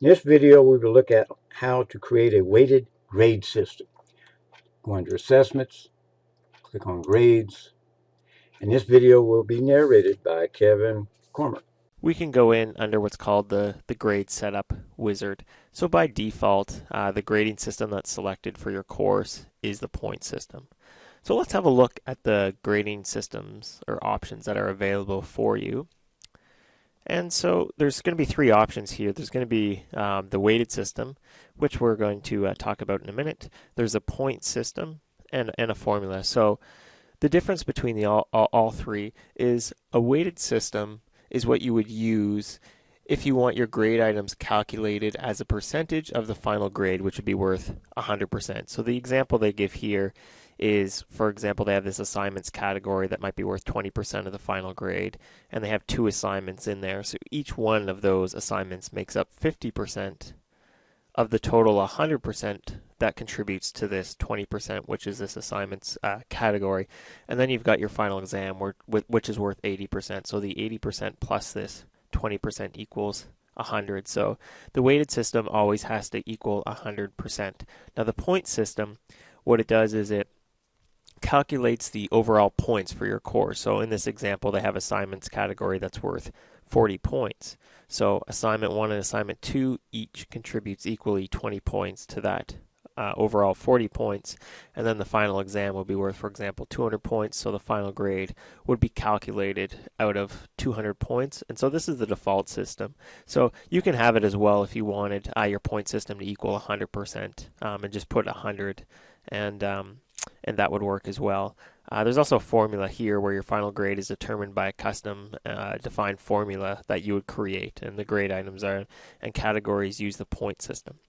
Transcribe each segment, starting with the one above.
In this video, we will look at how to create a weighted grade system. Go under Assessments, click on Grades, and this video will be narrated by Kevin Cormer. We can go in under what's called the grade setup wizard. So by default, the grading system that's selected for your course is the point system. So let's have a look at the grading systems or options that are available for you. And so there's going to be three options here. There's going to be the weighted system, which we're going to talk about in a minute. There's a point system and a formula. So the difference between the all three is a weighted system is what you would use if you want your grade items calculated as a percentage of the final grade, which would be worth 100%. So the example they give here is, for example, they have this assignments category that might be worth 20% of the final grade, and they have two assignments in there. So each one of those assignments makes up 50% of the total 100% that contributes to this 20%, which is this assignments category. And then you've got your final exam, which is worth 80%. So the 80% plus this 20% equals 100. So the weighted system always has to equal 100%. Now the point system, what it does is it calculates the overall points for your course. So in this example, they have assignments category that's worth 40 points. So assignment 1 and assignment 2 each contributes equally 20 points to that overall 40 points. And then the final exam will be worth, for example, 200 points. So the final grade would be calculated out of 200 points. And so this is the default system. So you can have it as well if you wanted your point system to equal 100% and just put 100 and that would work as well. There's also a formula here where your final grade is determined by a custom defined formula that you would create, and the grade items are and categories use the point system.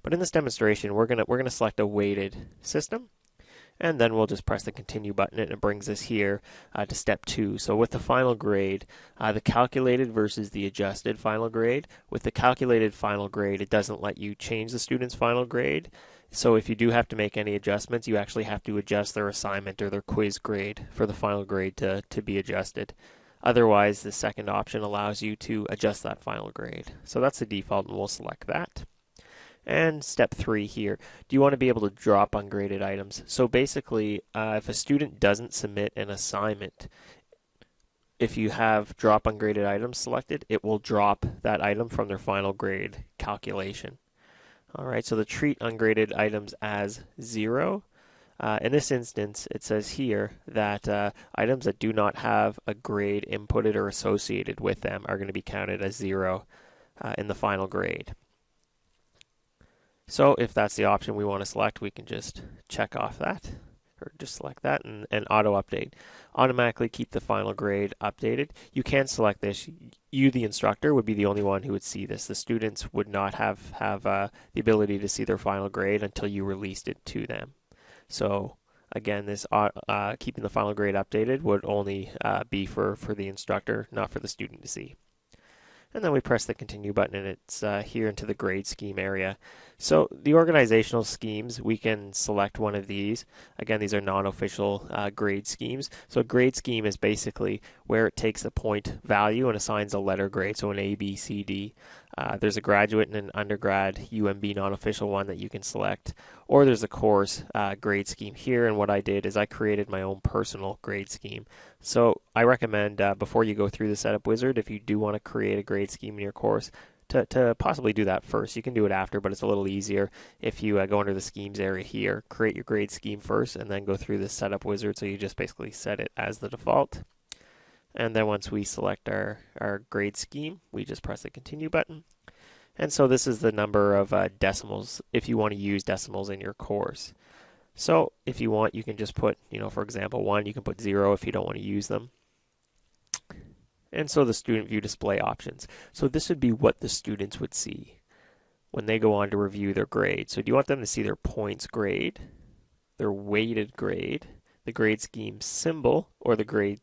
But in this demonstration, we're gonna select a weighted system, and then we'll just press the continue button, and it brings us here to step 2. So with the final grade, the calculated versus the adjusted final grade. With the calculated final grade, it doesn't let you change the student's final grade. So if you do have to make any adjustments, you actually have to adjust their assignment or their quiz grade for the final grade to be adjusted. Otherwise, the second option allows you to adjust that final grade. So that's the default, and we'll select that. And step 3 here, do you want to be able to drop ungraded items? So basically, if a student doesn't submit an assignment, if you have drop ungraded items selected, it will drop that item from their final grade calculation. All right, so to treat ungraded items as 0. In this instance, it says here that items that do not have a grade inputted or associated with them are going to be counted as 0 in the final grade. So if that's the option we want to select, we can just check off that, or just select that and auto update. Automatically keep the final grade updated. You can select this. You, the instructor, would be the only one who would see this. The students would not have the ability to see their final grade until you released it to them. So again, this keeping the final grade updated would only be for the instructor, not for the student to see. And then we press the continue button, and it's here into the grade scheme area. So the organizational schemes, we can select one of these. Again, these are non-official grade schemes. So a grade scheme is basically where it takes a point value and assigns a letter grade, so an A, B, C, D. There's a graduate and an undergrad UMB non-official one that you can select, or there's a course grade scheme here, and what I did is I created my own personal grade scheme. So I recommend before you go through the setup wizard, if you do want to create a grade scheme in your course, to possibly do that first. You can do it after, but it's a little easier if you go under the schemes area here, create your grade scheme first, and then go through the setup wizard, so you just basically set it as the default. And then once we select our grade scheme, we just press the continue button. And so this is the number of decimals if you want to use decimals in your course. So if you want, you can just put, for example, 1, you can put 0 if you don't want to use them. And so the student view display options. So this would be what the students would see when they go on to review their grade. So do you want them to see their points grade, their weighted grade, the grade scheme symbol, or the grade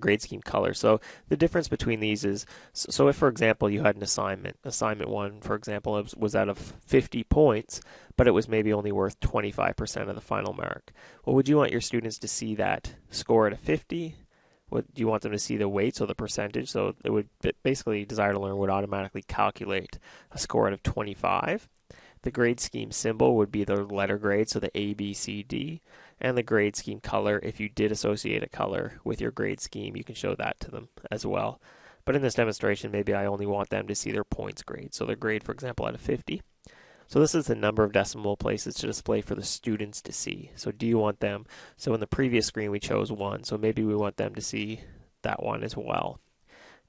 grade scheme color? So the difference between these is, so if, for example, you had an assignment 1, for example, was out of 50 points, but it was maybe only worth 25% of the final mark. Well, would you want your students to see that score at a 50, What do you want them to see? The weight, so the percentage. So it would basically Desire to Learn would automatically calculate a score out of 25. The grade scheme symbol would be the letter grade, so the A, B, C, D. And the grade scheme color, if you did associate a color with your grade scheme, you can show that to them as well. But in this demonstration, maybe I only want them to see their points grade. So their grade, for example, out of 50. So this is the number of decimal places to display for the students to see. So do you want them? So in the previous screen, we chose 1. So maybe we want them to see that one as well.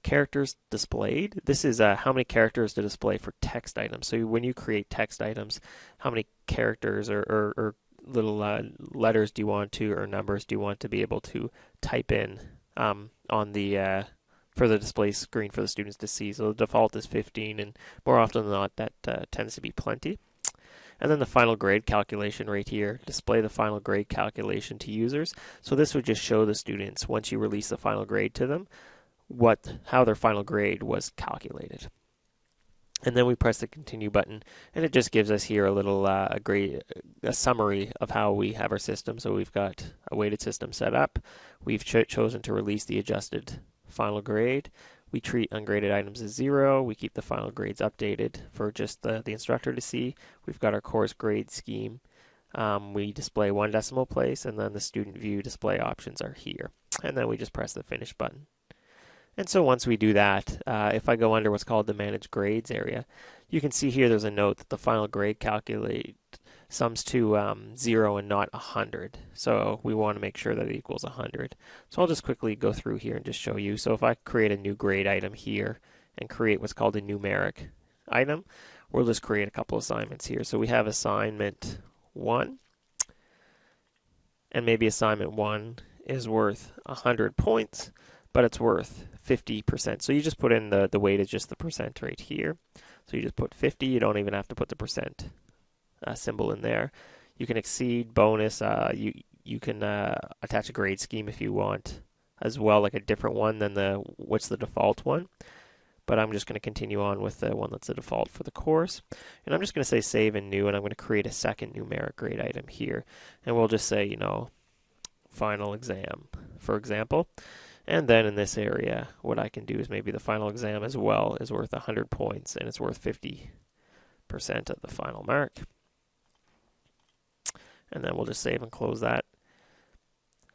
Characters displayed. This is how many characters to display for text items. So when you create text items, how many characters or little letters do you want to, or numbers do you want to be able to type in on the for the display screen for the students to see? So the default is 15, and more often than not, that tends to be plenty. And then the final grade calculation right here, display the final grade calculation to users. So this would just show the students, once you release the final grade to them, how their final grade was calculated. And then we press the continue button, and it just gives us here a little a summary of how we have our system. So we've got a weighted system set up. We've chosen to release the adjusted final grade. We treat ungraded items as 0. We keep the final grades updated for just the instructor to see. We've got our course grade scheme. We display 1 decimal place, and then the student view display options are here. And then we just press the finish button. And so once we do that, if I go under what's called the Manage Grades area, you can see here there's a note that the final grade calculate sums to 0 and not 100. So we want to make sure that it equals 100. So I'll just quickly go through here and just show you. So if I create a new grade item here and create what's called a numeric item, we'll just create a couple assignments here. So we have assignment 1, and maybe assignment 1 is worth 100 points, but it's worth 50%. So you just put in the weight is just the percent right here. So you just put 50. You don't even have to put the percent symbol in there. You can exceed, bonus. You can attach a grade scheme if you want as well, like a different one than what's the default one. But I'm just going to continue on with the one that's the default for the course. And I'm just going to say save and new, and I'm going to create a second numeric grade item here. And we'll just say, final exam, for example. And then in this area, what I can do is maybe the final exam as well is worth 100 points, and it's worth 50% of the final mark. And then we'll just save and close that.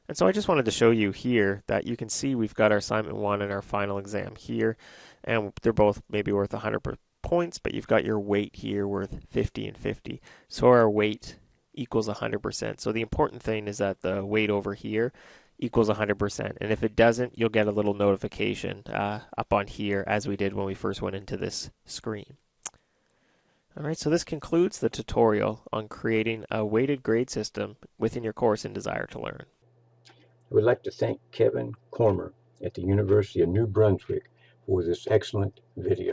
And so I just wanted to show you here that you can see we've got our assignment 1 and our final exam here, and they're both maybe worth 100 points, but you've got your weight here worth 50 and 50. So our weight equals 100%. So the important thing is that the weight over here equals 100%. And if it doesn't, you'll get a little notification up on here, as we did when we first went into this screen. All right, so this concludes the tutorial on creating a weighted grade system within your course in Desire to Learn. I would like to thank Kevin Cormer at the University of New Brunswick for this excellent video.